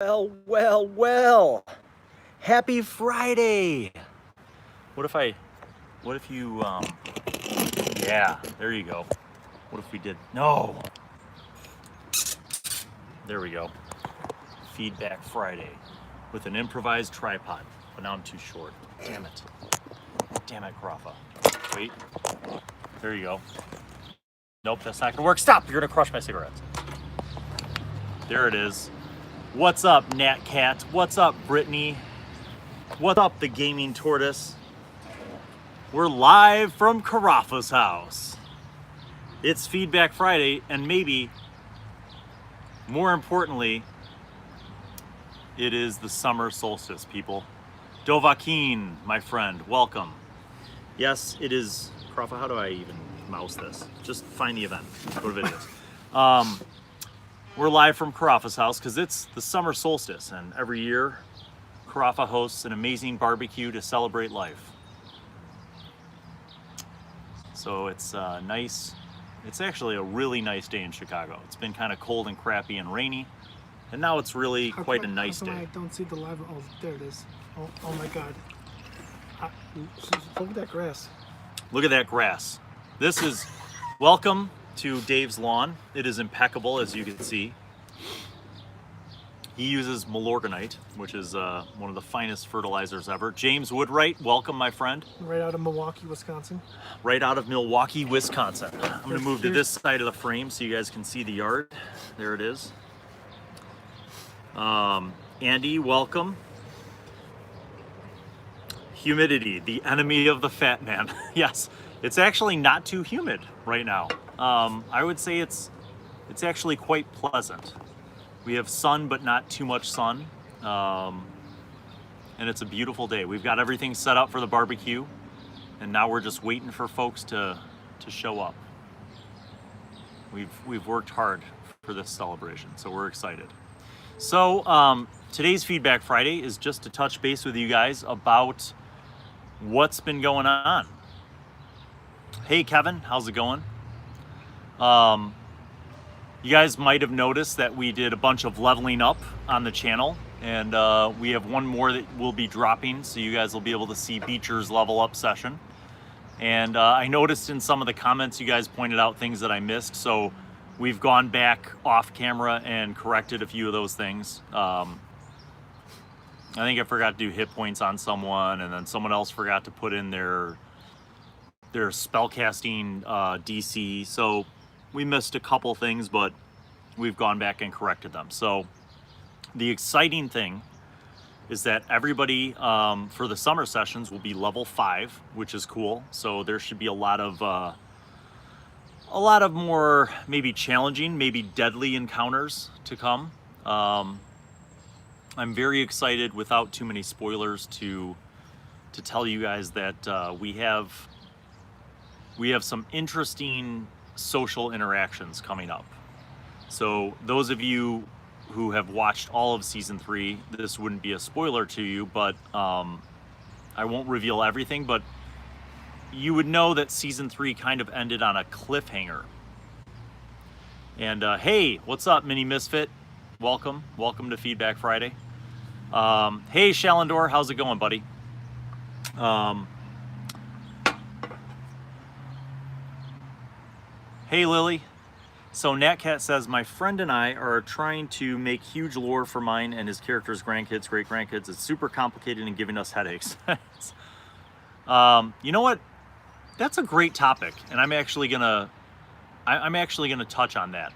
Well. Happy Friday. What if you, yeah, there you go. What if we did, no. There we go. Feedback Friday with an improvised tripod. But now I'm too short. Damn it. Damn it, Carafa. Wait. There you go. Nope, that's not gonna work. Stop, you're gonna crush my cigarettes. There it is. What's up, Nat Cat? What's up, Brittany? What's up, the Gaming Tortoise? We're live from Carafa's house. It's Feedback Friday, and maybe, more importantly, it is the summer solstice, people. Dovahkiin, my friend, welcome. Yes, it is. Carafa, how do I even mouse this? Just find the event. Go to videos. We're live from Carafa's house because it's the summer solstice, and every year Carafa hosts an amazing barbecue to celebrate life. So it's nice. It's actually a really nice day in Chicago. It's been kind of cold and crappy and rainy, and now it's really quite a nice day. I don't see the live. Oh, there it is. Oh my God. Look at that grass. Look at that grass. This is welcome to Dave's lawn. It is impeccable, as you can see. He uses Malorganite, which is one of the finest fertilizers ever. James Woodwright, welcome, my friend. Right out of Milwaukee, Wisconsin. Right out of Milwaukee, Wisconsin. I'm going to move to this side of the frame so you guys can see the yard. There it is. Andy, welcome. Humidity, the enemy of the fat man. Yes, it's actually not too humid right now. I would say it's actually quite pleasant. We have sun, but not too much sun. And it's a beautiful day. We've got everything set up for the barbecue, and now we're just waiting for folks to show up. We've worked hard for this celebration, so we're excited. So today's Feedback Friday is just to touch base with you guys about what's been going on. Hey Kevin, how's it going? You guys might have noticed that we did a bunch of leveling up on the channel, and we have one more that will be dropping, so you guys will be able to see Beecher's level up session. And I noticed in some of the comments you guys pointed out things that I missed, so we've gone back off camera and corrected a few of those things. I think I forgot to do hit points on someone, and then someone else forgot to put in their spellcasting DC. So we missed a couple things, but we've gone back and corrected them. So the exciting thing is that everybody for the summer sessions will be level 5, which is cool. So there should be a lot of more maybe challenging, maybe deadly encounters to come. I'm very excited, without too many spoilers, to tell you guys that we have some interesting social interactions coming up. So those of you who have watched all of season 3, this wouldn't be a spoiler to you, but I won't reveal everything, but you would know that season 3 kind of ended on a cliffhanger. And hey, what's up, Mini Misfit? Welcome to Feedback Friday. Hey Shalendor, how's it going, buddy? Hey Lily. So Natcat says, my friend and I are trying to make huge lore for mine and his character's grandkids, great grandkids. It's super complicated and giving us headaches. You know what? That's a great topic, and I'm actually gonna touch on that.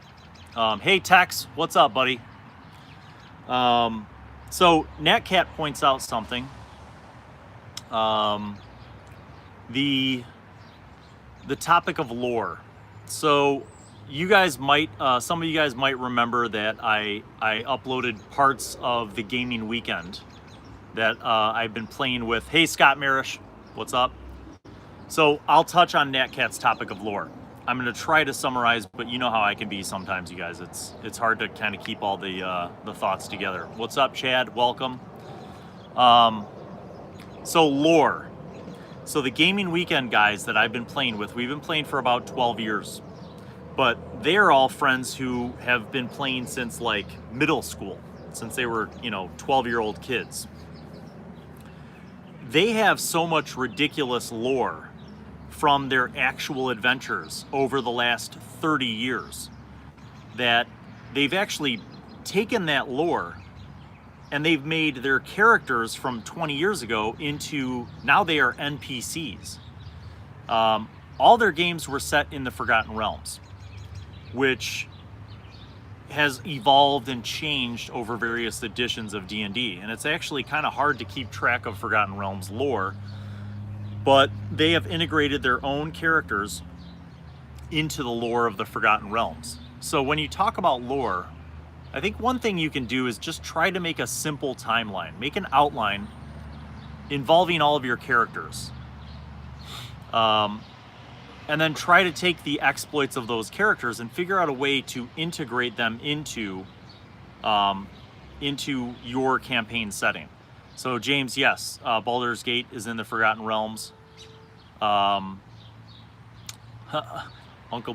Hey Tex, what's up, buddy? So Natcat points out something. The topic of lore. So you guys might, some of you guys might remember that I uploaded parts of the gaming weekend that I've been playing with. Hey Scott Marish, what's up? So I'll touch on Natcat's topic of lore. I'm gonna try to summarize, but you know how I can be sometimes, you guys. It's hard to kind of keep all the thoughts together. What's up, Chad? Welcome. So lore. So the gaming weekend guys that I've been playing with, we've been playing for about 12 years. But they're all friends who have been playing since like middle school. since they were, 12-year-old kids. They have so much ridiculous lore from their actual adventures over the last 30 years that they've actually taken that lore and they've made their characters from 20 years ago into, now they are NPCs. All their games were set in the Forgotten Realms, which has evolved and changed over various editions of D&D. And it's actually kind of hard to keep track of Forgotten Realms lore, but they have integrated their own characters into the lore of the Forgotten Realms. So when you talk about lore, I think one thing you can do is just try to make a simple timeline. Make an outline involving all of your characters. And then try to take the exploits of those characters and figure out a way to integrate them into your campaign setting. So James, yes, Baldur's Gate is in the Forgotten Realms. Uncle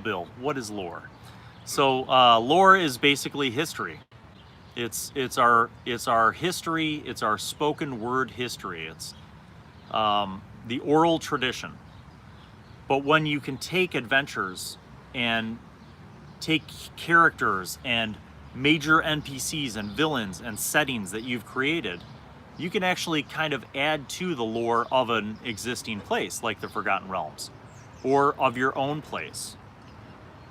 Bill, what is lore? So lore is basically history. It's our history. It's our spoken word history. It's the oral tradition. But when you can take adventures and take characters and major NPCs and villains and settings that you've created, you can actually kind of add to the lore of an existing place, like the Forgotten Realms, or of your own place.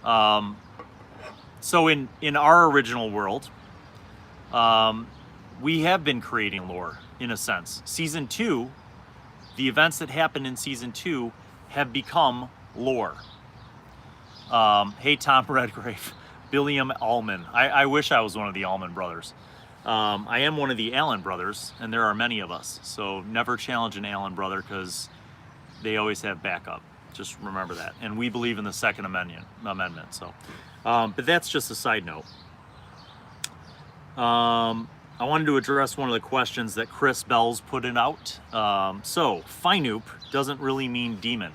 So in our original world, we have been creating lore, in a sense. Season 2, the events that happened in Season 2 have become lore. Hey, Tom Redgrave, Billiam Allman. I wish I was one of the Allman brothers. I am one of the Allan brothers, and there are many of us. So never challenge an Allan brother, because they always have backup. Just remember that. And we believe in the Second Amendment. So, but that's just a side note. I wanted to address one of the questions that Chris Bells put in out. So, Finup doesn't really mean demon.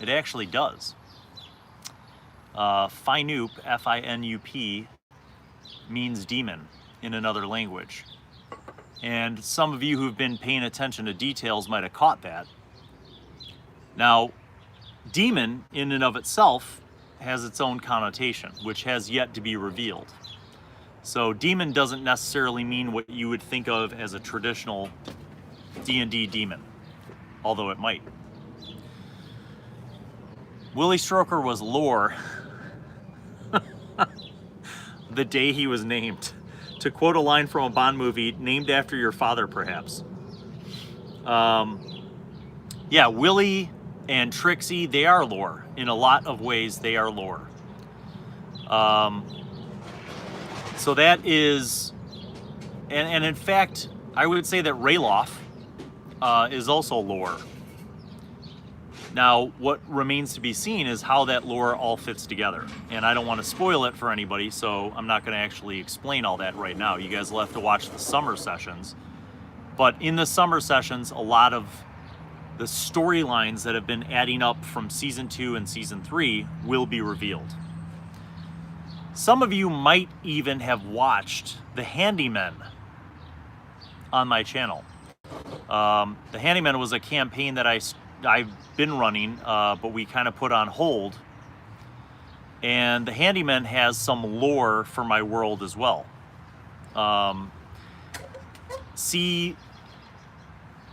It actually does. Finup, F-I-N-U-P, means demon in another language. And some of you who've been paying attention to details might have caught that. Now, demon in and of itself has its own connotation, which has yet to be revealed. So demon doesn't necessarily mean what you would think of as a traditional D&D demon, although it might. Willie Stroker was lore the day he was named. To quote a line from a Bond movie, named after your father, perhaps. Yeah, Willie and Trixie, they are lore. In a lot of ways, they are lore. So that is, and in fact, I would say that Ralof is also lore. Now, what remains to be seen is how that lore all fits together. And I don't want to spoil it for anybody, so I'm not going to actually explain all that right now. You guys will have to watch the summer sessions. But in the summer sessions, a lot of the storylines that have been adding up from Season 2 and Season 3 will be revealed. Some of you might even have watched The Handymen on my channel. The Handymen was a campaign that I've been running, but we kind of put on hold. And The Handyman has some lore for my world as well.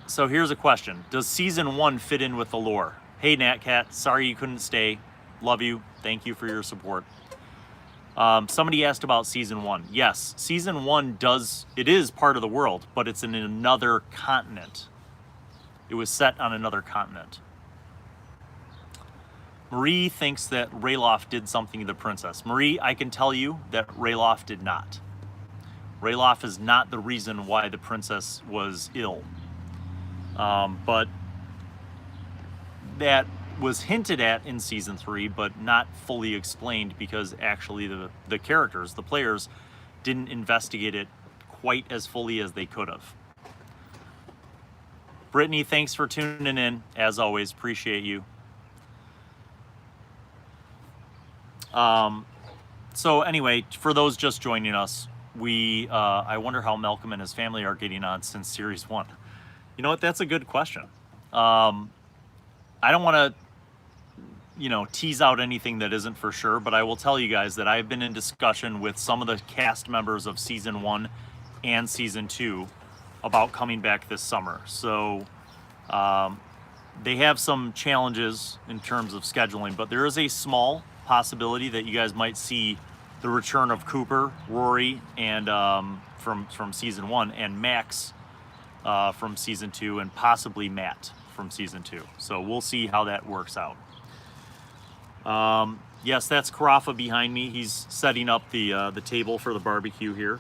So here's a question. Does Season 1 fit in with the lore? Hey, Natcat, sorry you couldn't stay. Love you. Thank you for your support. Somebody asked about Season 1. Yes, Season 1 it is part of the world, but it's in another continent. It was set on another continent. Marie thinks that Ralof did something to the princess. Marie, I can tell you that Ralof did not. Ralof is not the reason why the princess was ill. But that was hinted at in Season 3, but not fully explained because actually the characters, the players, didn't investigate it quite as fully as they could have. Brittany, thanks for tuning in. As always, appreciate you. So anyway, for those just joining us, I wonder how Malcolm and his family are getting on since Series 1. You know what? That's a good question. I don't want to, tease out anything that isn't for sure, but I will tell you guys that I've been in discussion with some of the cast members of Season 1 and Season 2 about coming back this summer. So they have some challenges in terms of scheduling, but there is a small possibility that you guys might see the return of Cooper, Rory, and from Season 1, and Max from Season 2, and possibly Matt from Season 2. So we'll see how that works out. Yes, that's Karafa behind me. He's setting up the table for the barbecue here.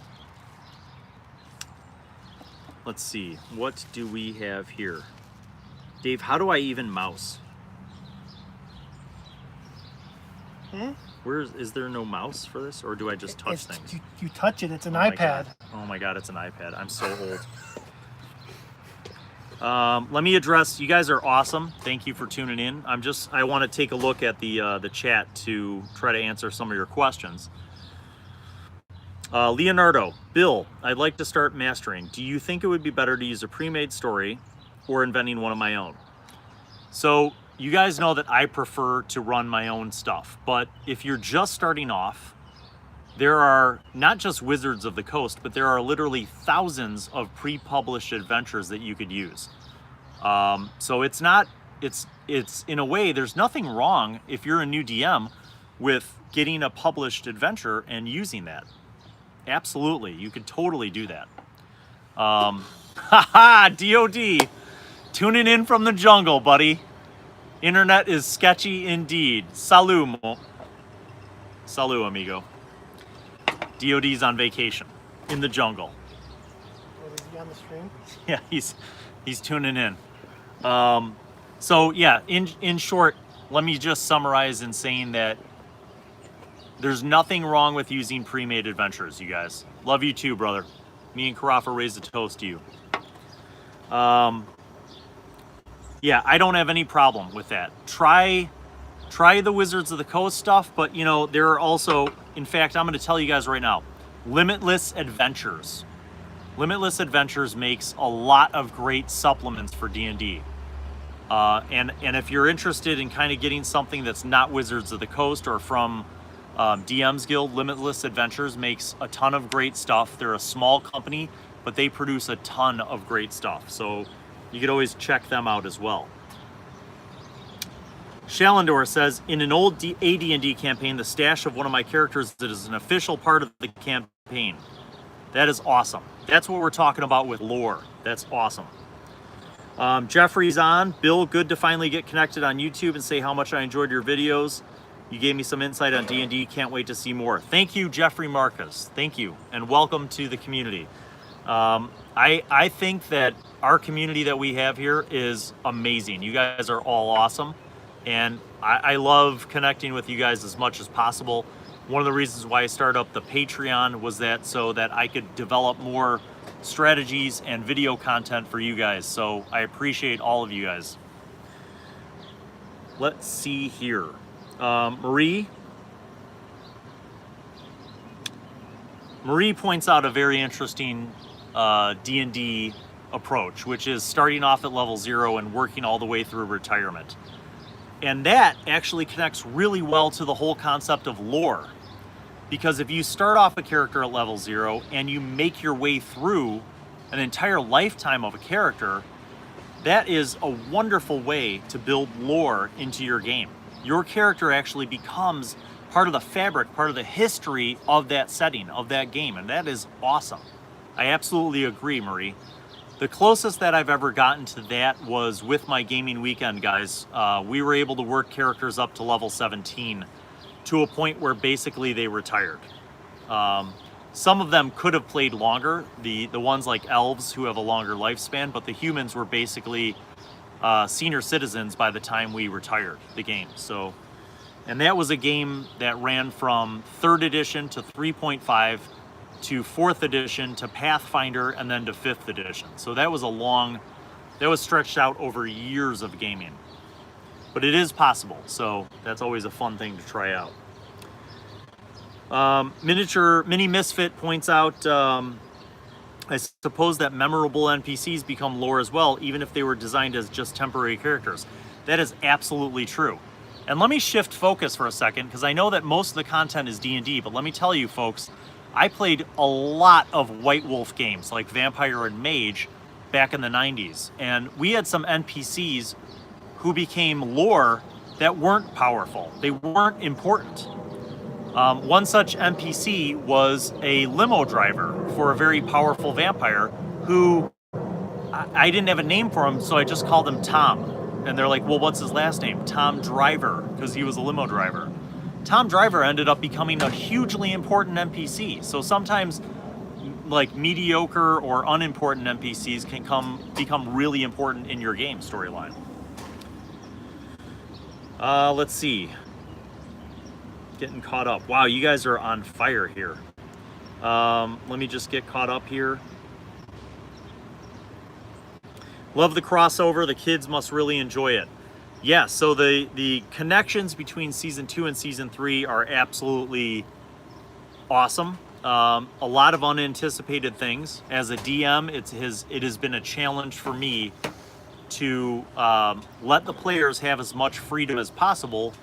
Let's see, what do we have here? Dave, how do I even mouse? Is there no mouse for this, or do I just touch things? You touch it, it's an my iPad. God. Oh my God, it's an iPad. I'm so old. Let me address, you guys are awesome. Thank you for tuning in. I want to take a look at the chat to try to answer some of your questions. Leonardo, Bill, I'd like to start mastering. Do you think it would be better to use a pre-made story or inventing one of my own? So you guys know that I prefer to run my own stuff, but if you're just starting off, there are not just Wizards of the Coast, but there are literally thousands of pre-published adventures that you could use. So it's in a way, there's nothing wrong if you're a new DM with getting a published adventure and using that. Absolutely, you could totally do that. Haha, DoD, tuning in from the jungle, buddy. Internet is sketchy indeed. Salut, amigo. DoD's on vacation in the jungle. Oh, is he on the stream? Yeah, he's tuning in. So yeah, in short, let me just summarize in saying that there's nothing wrong with using pre-made adventures, you guys. Love you too, brother. Me and Karafa raise a toast to you. Yeah, I don't have any problem with that. Try the Wizards of the Coast stuff, but there are also, in fact, I'm going to tell you guys right now, Limitless Adventures. Limitless Adventures makes a lot of great supplements for D&D. And if you're interested in kind of getting something that's not Wizards of the Coast or from DM's Guild, Limitless Adventures makes a ton of great stuff. They're a small company, but they produce a ton of great stuff. So you could always check them out as well. Shalendor says, in an old AD&D campaign, the stash of one of my characters is an official part of the campaign. That is awesome. That's what we're talking about with lore. That's awesome. Jeffrey's on. Bill, good to finally get connected on YouTube and say how much I enjoyed your videos. You gave me some insight on D&D. Can't wait to see more. Thank you, Jeffrey Marcus. Thank you, and welcome to the community. I think that our community that we have here is amazing. You guys are all awesome, and I love connecting with you guys as much as possible. One of the reasons why I started up the Patreon was so that I could develop more strategies and video content for you guys. So I appreciate all of you guys. Let's see here. Marie points out a very interesting D&D approach, which is starting off at level 0 and working all the way through retirement. And that actually connects really well to the whole concept of lore. Because if you start off a character at level 0 and you make your way through an entire lifetime of a character, that is a wonderful way to build lore into your game. Your character actually becomes part of the fabric, part of the history of that setting, of that game, and that is awesome. I absolutely agree, Marie. The closest that I've ever gotten to that was with my gaming weekend, guys. We were able to work characters up to level 17 to a point where basically they retired. Some of them could have played longer, the ones like elves who have a longer lifespan, but the humans were basically senior citizens by the time we retired the game. So, and that was a game that ran from 3rd edition to 3.5 to 4th edition to Pathfinder and then to 5th edition. So that was that was stretched out over years of gaming. But it is possible, so that's always a fun thing to try out. Mini Misfit points out, I suppose that memorable NPCs become lore as well, even if they were designed as just temporary characters. That is absolutely true. And let me shift focus for a second, because I know that most of the content is D&D, but let me tell you folks, I played a lot of White Wolf games like Vampire and Mage back in the 90s, and we had some NPCs who became lore that weren't powerful. They weren't important. One such NPC was a limo driver for a very powerful vampire who I didn't have a name for him, so I just called him Tom. And they're like, well, what's his last name? Tom Driver, because he was a limo driver. Tom Driver ended up becoming a hugely important NPC. So sometimes like mediocre or unimportant NPCs can become really important in your game storyline. Let's see. Getting caught up. Wow, you guys are on fire here. Let me just get caught up here. Love the crossover. The kids must really enjoy it. Yeah, so the connections between season 2 and season 3 are absolutely awesome. A lot of unanticipated things. As a DM, it has been a challenge for me to let the players have as much freedom as possible,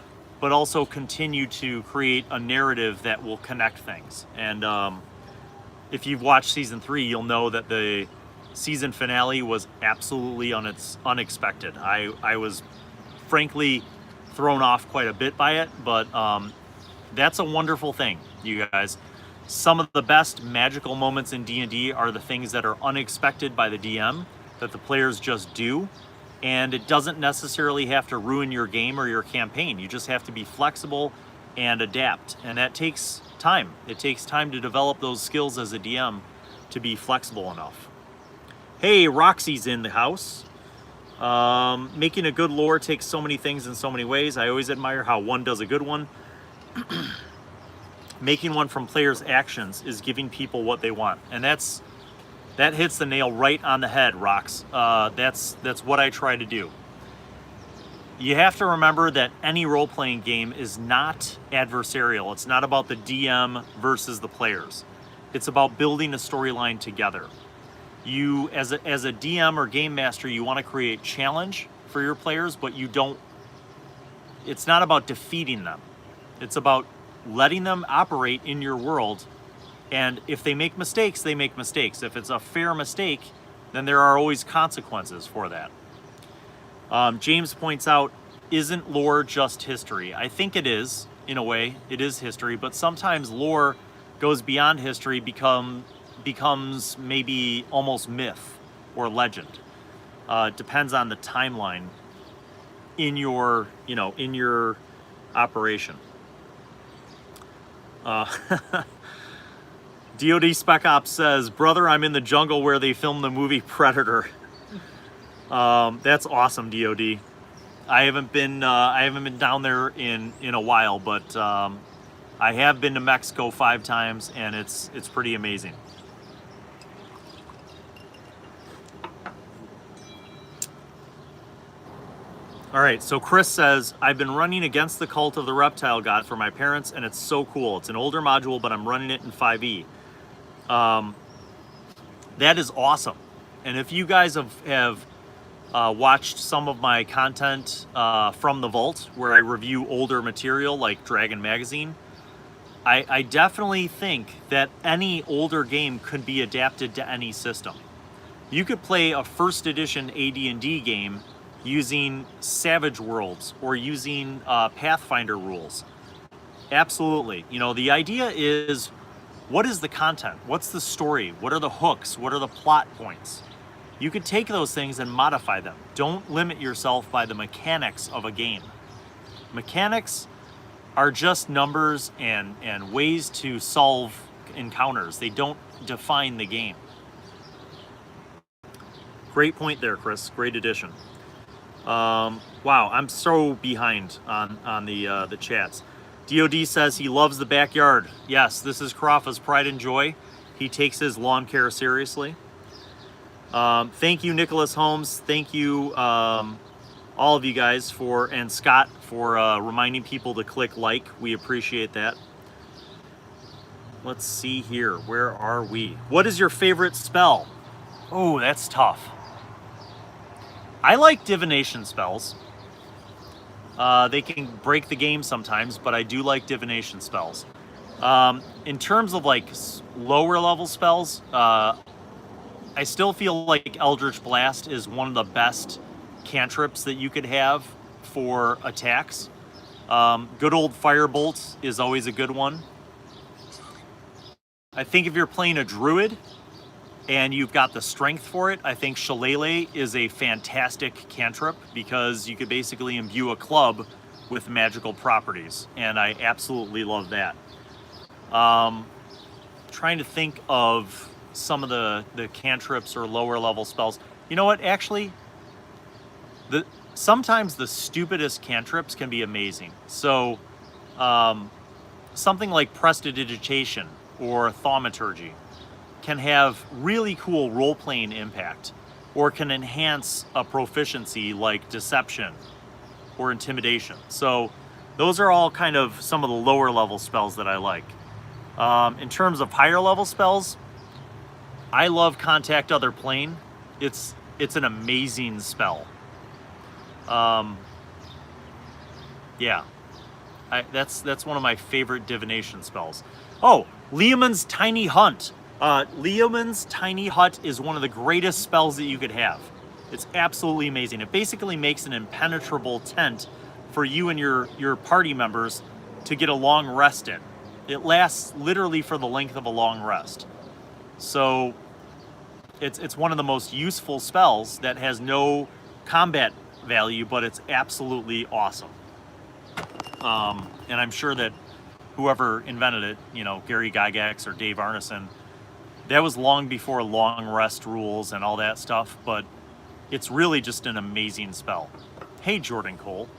but also continue to create a narrative that will connect things. And if you've watched season 3, you'll know that the season finale was absolutely unexpected. I was frankly thrown off quite a bit by it, but that's a wonderful thing, you guys. Some of the best magical moments in D&D are the things that are unexpected by the DM, that the players just do, and it doesn't necessarily have to ruin your game or your campaign. You just have to be flexible and adapt, and that takes time. It takes time to develop those skills as a DM to be flexible enough. Hey, Roxy's in the house. Making a good lore takes so many things in so many ways. I always admire how one does a good one. Making one from players' actions is giving people what they want, and that hits the nail right on the head, Rox. That's what I try to do. You have to remember that any role-playing game is not adversarial. It's not about the DM versus the players. It's about building a storyline together. You, as a DM or game master, you want to create challenge for your players, but it's not about defeating them. It's about letting them operate in your world, and if they make mistakes, they make mistakes. If it's a fair mistake, then there are always consequences for that. James points out, isn't lore just history? I think it is, in a way. It is history, but sometimes lore goes beyond history, becomes maybe almost myth or legend. It depends on the timeline in your operation. DoD Spec Ops says, brother, I'm in the jungle where they filmed the movie Predator. That's awesome, DoD. I haven't been down there in a while, but I have been to Mexico 5 times, and it's pretty amazing. All right, so Chris says, I've been running against the Cult of the Reptile God for my parents, and it's so cool. It's an older module, but I'm running it in 5e. That is awesome. And if you guys have watched some of my content from the Vault, where I review older material like Dragon Magazine, I definitely think that any older game could be adapted to any system. You could play a first edition AD&D game using Savage Worlds or using Pathfinder rules. Absolutely. The idea is, what is the content? What's the story? What are the hooks? What are the plot points? You could take those things and modify them. Don't limit yourself by the mechanics of a game. Mechanics are just numbers and ways to solve encounters. They don't define the game. Great point there, Chris. Great addition. Wow, I'm so behind on the chats. DoD says he loves the backyard. Yes, this is Crawfa's pride and joy. He takes his lawn care seriously. Thank you, Nicholas Holmes. Thank you, all of you guys and Scott for reminding people to click like. We appreciate that. Let's see here. Where are we? What is your favorite spell? Oh, that's tough. I like divination spells. They can break the game sometimes, but I do like divination spells. In terms of like lower level spells, I still feel like Eldritch Blast is one of the best cantrips that you could have for attacks. Good old Firebolt is always a good one. I think if you're playing a druid and you've got the strength for it, I think Shillelagh is a fantastic cantrip because you could basically imbue a club with magical properties, and I absolutely love that. Trying to think of some of the cantrips or lower level spells. You know what, actually, sometimes the stupidest cantrips can be amazing. So something like Prestidigitation or Thaumaturgy can have really cool role-playing impact, or can enhance a proficiency like Deception or Intimidation. So those are all kind of some of the lower level spells that I like. In terms of higher level spells, I love Contact Other Plane. It's an amazing spell. Yeah, that's one of my favorite divination spells. Oh, Leomund's Tiny Hunt. Leomund's Tiny Hut is one of the greatest spells that you could have. It's absolutely amazing. It basically makes an impenetrable tent for you and your party members to get a long rest in. It lasts literally for the length of a long rest. So it's one of the most useful spells that has no combat value, but it's absolutely awesome. And I'm sure that whoever invented it, you know, Gary Gygax or Dave Arneson, that was long before long rest rules and all that stuff, but it's really just an amazing spell. Hey, Jordan Cole,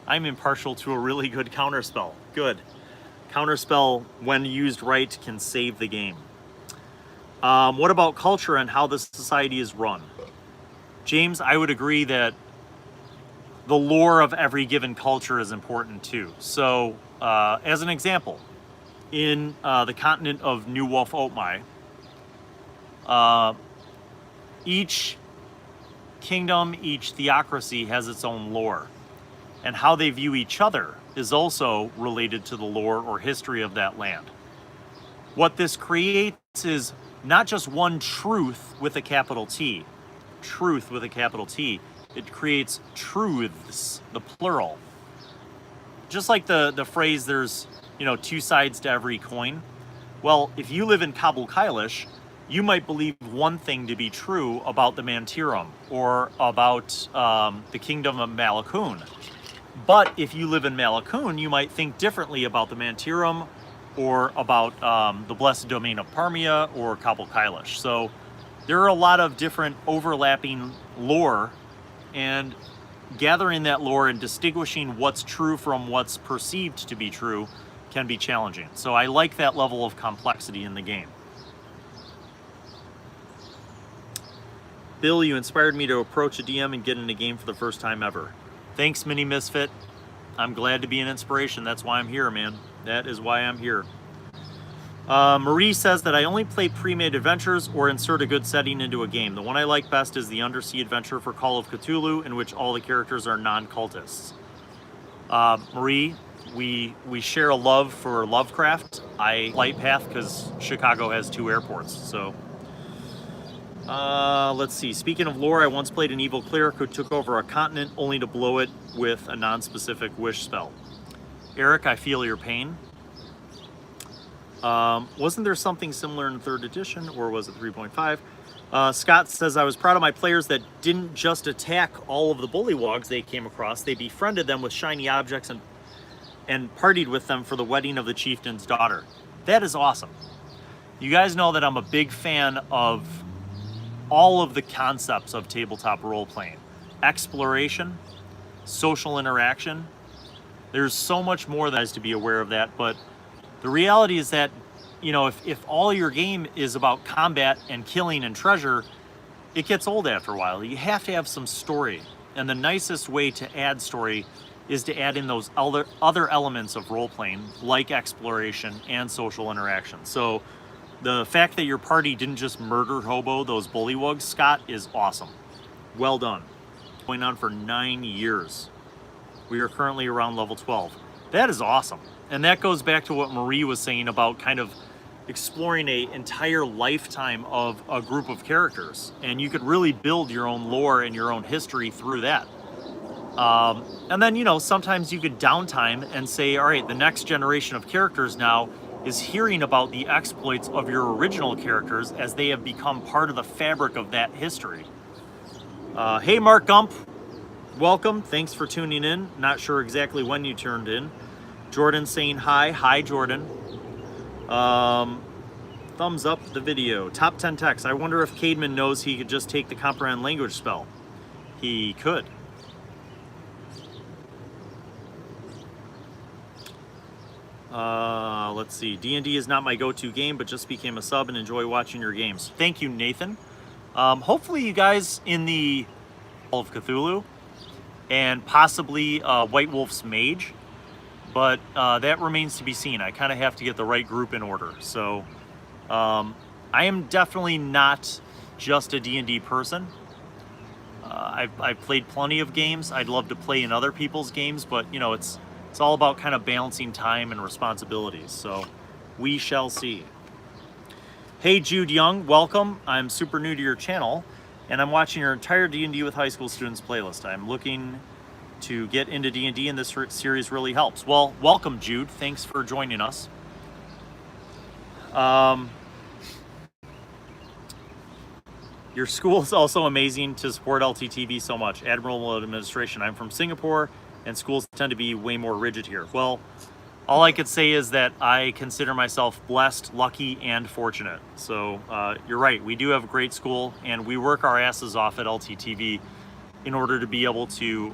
I'm impartial to a really good counterspell. Good. Counterspell, when used right, can save the game. What about culture and how the society is run? James, I would agree that the lore of every given culture is important too. So, as an example, in the continent of New Wolf Otmai, each kingdom, each theocracy has its own lore, and how they view each other is also related to the lore or history of that land. What this creates is not just one truth with a capital T, truth with a capital T. It creates truths, the plural. Just like the phrase, there's, you know, two sides to every coin. Well, if you live in Kabul Kailish, you might believe one thing to be true about the Mantirum or about the kingdom of Malakun. But if you live in Malakun, you might think differently about the Mantirum or about the blessed domain of Parmia or Kabul Kailish. So there are a lot of different overlapping lore, and gathering that lore and distinguishing what's true from what's perceived to be true can be challenging. So I like that level of complexity in the game. Bill, you inspired me to approach a DM and get in a game for the first time ever. Thanks, Mini Misfit. I'm glad to be an inspiration. That's why I'm here, man. That is why I'm here. Marie says that I only play pre-made adventures or insert a good setting into a game. The one I like best is the Undersea adventure for Call of Cthulhu, in which all the characters are non-cultists. Marie, we share a love for Lovecraft. I flight path because Chicago has 2 airports. So, let's see. Speaking of lore, I once played an evil cleric who took over a continent only to blow it with a non-specific wish spell. Eric, I feel your pain. Wasn't there something similar in 3rd edition, or was it 3.5? Scott says, I was proud of my players that didn't just attack all of the bullywogs they came across. They befriended them with shiny objects and partied with them for the wedding of the chieftain's daughter. That is awesome. You guys know that I'm a big fan of all of the concepts of tabletop role-playing. Exploration, social interaction. There's so much more that is to be aware of that, but the reality is that, you know, if all your game is about combat and killing and treasure, it gets old after a while. You have to have some story. And the nicest way to add story is to add in those other elements of role-playing, like exploration and social interaction. So the fact that your party didn't just murder hobo those bullywugs, Scott, is awesome. Well done. Going on for 9 years. We are currently around level 12. That is awesome. And that goes back to what Marie was saying about kind of exploring an entire lifetime of a group of characters. And you could really build your own lore and your own history through that. And then, you know, sometimes you could downtime and say, all right, the next generation of characters now is hearing about the exploits of your original characters as they have become part of the fabric of that history. Hey, Mark Gump, welcome. Thanks for tuning in. Not sure exactly when you turned in. Jordan saying hi. Hi, Jordan. Thumbs up the video. Top 10 text. I wonder if Cademan knows he could just take the comprehend language spell. He could. Let's see. D&D is not my go-to game, but just became a sub and enjoy watching your games. Thank you, Nathan. Hopefully you guys in the of Cthulhu and possibly White Wolf's Mage, but that remains to be seen. I kind of have to get the right group in order. So I am definitely not just a D&D person. I've played plenty of games. I'd love to play in other people's games, but you know, it's all about kind of balancing time and responsibilities. So we shall see. Hey, Jude Young, welcome. I'm super new to your channel, and I'm watching your entire D&D with high school students playlist. I'm looking to get into D&D, and this series really helps. Well, welcome, Jude. Thanks for joining us. Your school is also amazing to support LTTV so much. Admirable administration. I'm from Singapore, and schools tend to be way more rigid here. Well, all I could say is that I consider myself blessed, lucky, and fortunate. So you're right, we do have a great school, and we work our asses off at LTTV in order to be able to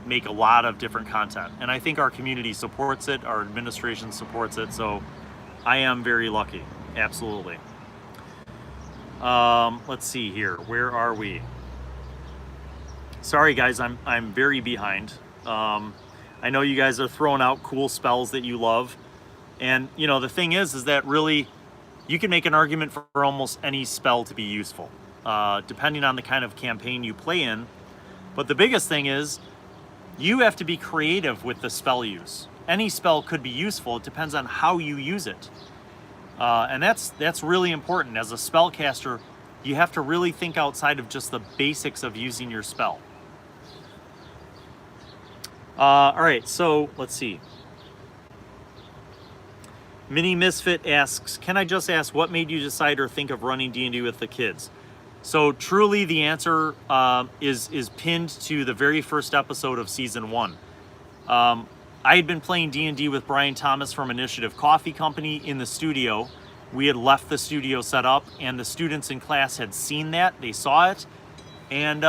make a lot of different content. And I think our community supports it, our administration supports it, so I am very lucky, absolutely. Let's see here, where are we? Sorry guys, I'm very behind. I know you guys are throwing out cool spells that you love. And, you know, the thing is that really you can make an argument for almost any spell to be useful, depending on the kind of campaign you play in. But the biggest thing is you have to be creative with the spell use. Any spell could be useful. It depends on how you use it. And that's really important. As a spellcaster, you have to really think outside of just the basics of using your spell. All right, so let's see. Mini Misfit asks, can I just ask what made you decide or think of running D&D with the kids? So truly the answer is pinned to the very first episode of season 1. I had been playing D&D with Brian Thomas from Initiative Coffee Company in the studio. We had left the studio set up, and the students in class had seen that. They saw it. And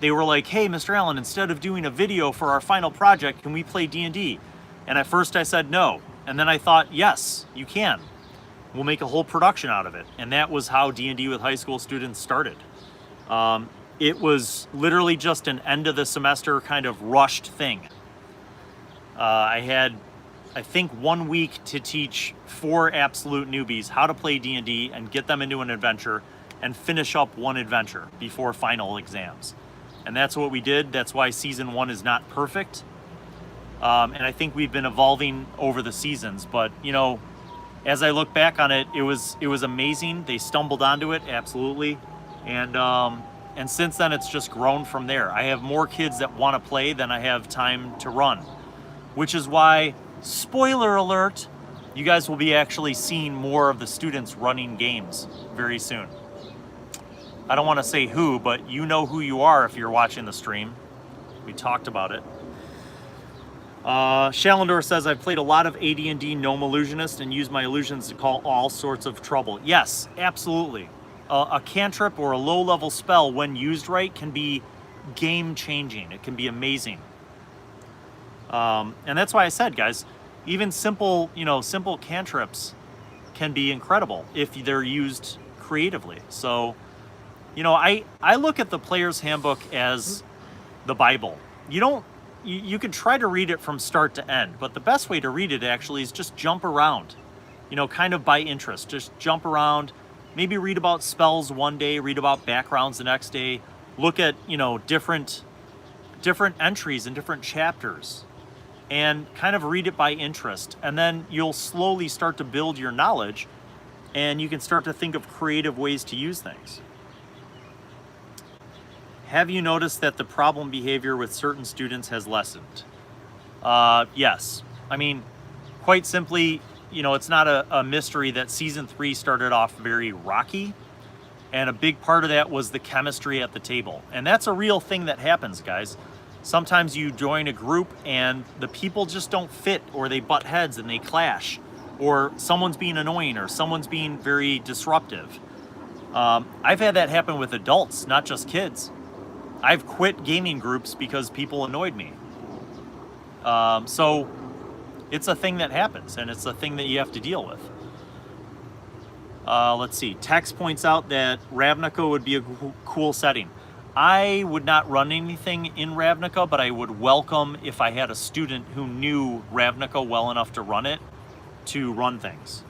they were like, hey, Mr. Allan, instead of doing a video for our final project, can we play D&D? And at first I said no. And then I thought, yes, you can. We'll make a whole production out of it. And that was how D&D with high school students started. It was literally just an end of the semester kind of rushed thing. I had, I think, 1 week to teach 4 absolute newbies how to play D&D and get them into an adventure and finish up one adventure before final exams. And that's what we did. That's why season 1 is not perfect. And I think we've been evolving over the seasons, but you know, as I look back on it, it was amazing. They stumbled onto it, absolutely. And since then it's just grown from there. I have more kids that want to play than I have time to run, which is why, spoiler alert, you guys will be actually seeing more of the students running games very soon. I don't want to say who, but you know who you are if you're watching the stream. We talked about it. Shalendor says, I've played a lot of AD&D Gnome Illusionist and used my illusions to call all sorts of trouble. Yes, absolutely. A cantrip or a low-level spell, when used right, can be game-changing. It can be amazing. And that's why I said, guys, even simple cantrips can be incredible if they're used creatively. So, you know, I look at the player's handbook as the Bible. You you can try to read it from start to end, but the best way to read it actually is just jump around, kind of by interest. Just jump around, maybe read about spells one day, read about backgrounds the next day, look at, different entries in different chapters, and kind of read it by interest. And then you'll slowly start to build your knowledge, and you can start to think of creative ways to use things. Have you noticed that the problem behavior with certain students has lessened? Yes. I mean, quite simply, it's not a mystery that season 3 started off very rocky, and a big part of that was the chemistry at the table. And that's a real thing that happens, guys. Sometimes you join a group and the people just don't fit, or they butt heads and they clash, or someone's being annoying, or someone's being very disruptive. I've had that happen with adults, not just kids. I've quit gaming groups because people annoyed me. So it's a thing that happens, and it's a thing that you have to deal with. Let's see. Tex points out that Ravnica would be a cool setting. I would not run anything in Ravnica, but I would welcome if I had a student who knew Ravnica well enough to run it, to run things.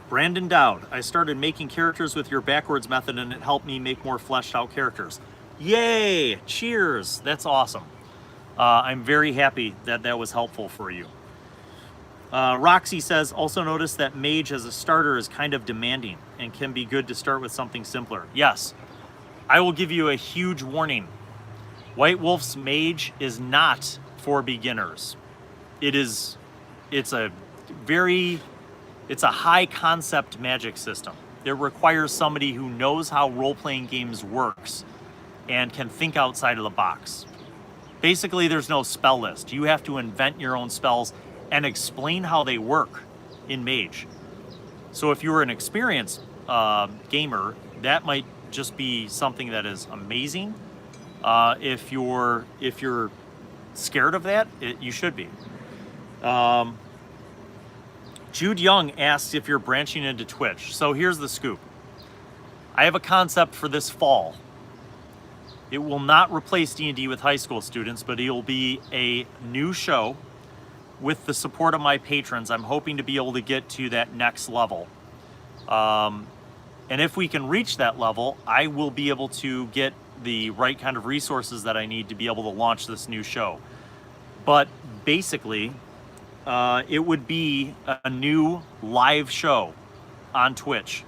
Brandon Dowd, I started making characters with your backwards method, and it helped me make more fleshed out characters. Yay! Cheers! That's awesome. I'm very happy that that was helpful for you. Roxy says, also notice that Mage as a starter is kind of demanding and can be good to start with something simpler. Yes, I will give you a huge warning. White Wolf's Mage is not for beginners. It's a high concept magic system. It requires somebody who knows how role-playing games works and can think outside of the box. Basically, there's no spell list. You have to invent your own spells and explain how they work in Mage. So if you're an experienced gamer, that might just be something that is amazing. If you're scared of that, you should be. Jude Young asks if you're branching into Twitch. So here's the scoop. I have a concept for this fall. It will not replace D&D with high school students, but it will be a new show with the support of my patrons. I'm hoping to be able to get to that next level. And if we can reach that level, I will be able to get the right kind of resources that I need to be able to launch this new show. But basically, it would be a new live show on Twitch.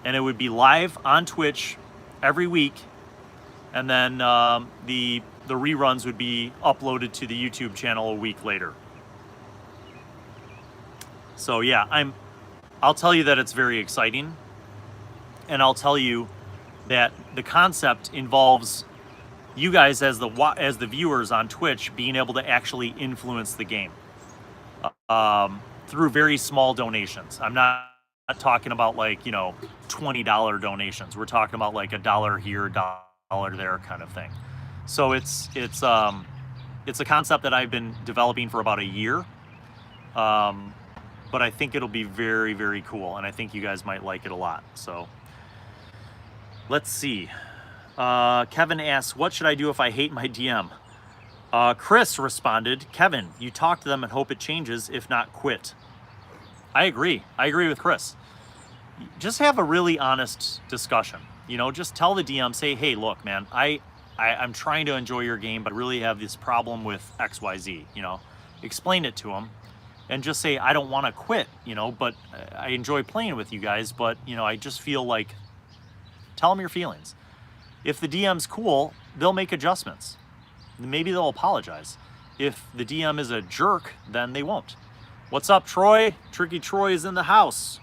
And it would be live on Twitch every week. And then the reruns would be uploaded to the YouTube channel a week later. So yeah, I'll tell you that it's very exciting. And I'll tell you that the concept involves you guys as the viewers on Twitch being able to actually influence the game. Through very small donations. I'm not talking about like, $20 donations. We're talking about like $1 here, $1 there kind of thing. So it's a concept that I've been developing for about a year. But I think it'll be very, very cool, and I think you guys might like it a lot. So let's see. Kevin asks, what should I do if I hate my DM? Chris responded, Kevin, you talk to them and hope it changes, if not quit. I agree with Chris. Just have a really honest discussion. Just tell the DM, say, hey, look, man, I'm trying to enjoy your game, but I really have this problem with XYZ, explain it to them and just say, I don't want to quit, but I enjoy playing with you guys, but, I just feel like, tell them your feelings. If the DM's cool, they'll make adjustments. Maybe they'll apologize. If the DM is a jerk, then they won't. What's up, Troy? Tricky Troy is in the house.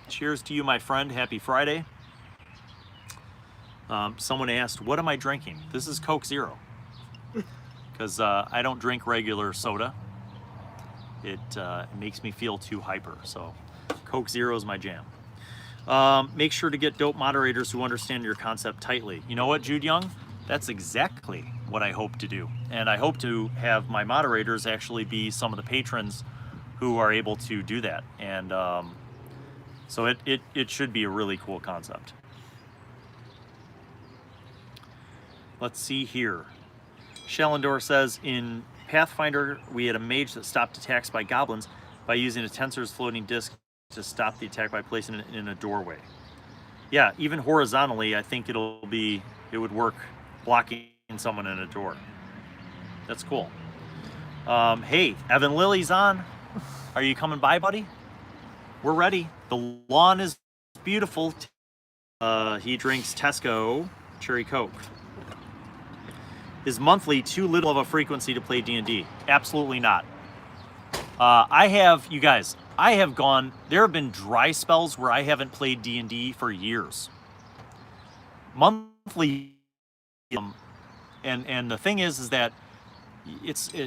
Cheers to you, my friend. Happy Friday. Someone asked, what am I drinking? This is Coke Zero. Because I don't drink regular soda. It makes me feel too hyper. So Coke Zero is my jam. Make sure to get dope moderators who understand your concept tightly. You know what, Jude Young? That's exactly what I hope to do. And I hope to have my moderators actually be some of the patrons who are able to do that. And so it should be a really cool concept. Let's see here. Shalendor says, in Pathfinder, we had a mage that stopped attacks by goblins by using a tensor's floating disc to stop the attack by placing it in a doorway. Yeah, even horizontally, I think it would work blocking someone in a door. That's cool. Hey, Evan Lilly's on. Are you coming by, buddy? We're ready. The lawn is beautiful. He drinks Tesco Cherry Coke. Is monthly too little of a frequency to play D&D? Absolutely not. You guys, there have been dry spells where I haven't played D&D for years. Monthly, and the thing is that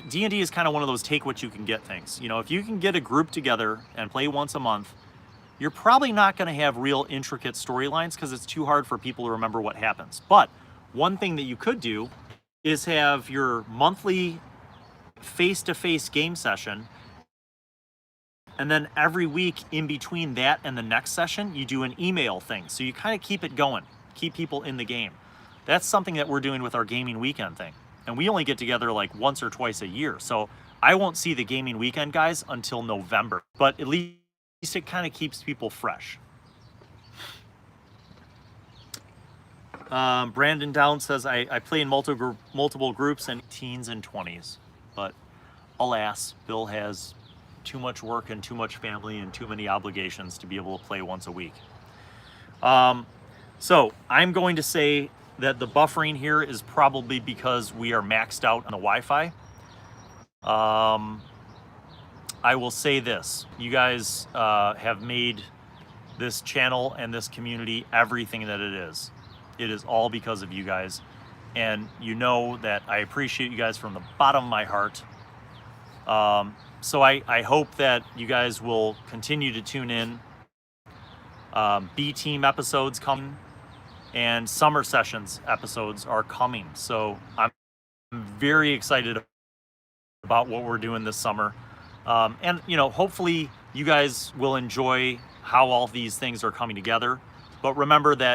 D&D is kind of one of those take what you can get things. You know, if you can get a group together and play once a month, you're probably not going to have real intricate storylines because it's too hard for people to remember what happens. But one thing that you could do is have your monthly face-to-face game session, and then every week in between that and the next session, you do an email thing. So you kind of keep it going, keep people in the game. That's something that we're doing with our gaming weekend thing. And we only get together like once or twice a year. So I won't see the gaming weekend guys until November, but at least it kind of keeps people fresh. Brandon Down says, I play in multiple groups and teens and 20s, but alas, Bill has too much work and too much family and too many obligations to be able to play once a week. So I'm going to say that the buffering here is probably because we are maxed out on the Wi-Fi. I will say this, you guys have made this channel and this community everything that it is. It is all because of you guys. And you know that I appreciate you guys from the bottom of my heart. So I hope that you guys will continue to tune in. B-Team episodes coming and summer sessions episodes are coming. So I'm very excited about what we're doing this summer. And, you know, hopefully you guys will enjoy how all these things are coming together. But remember that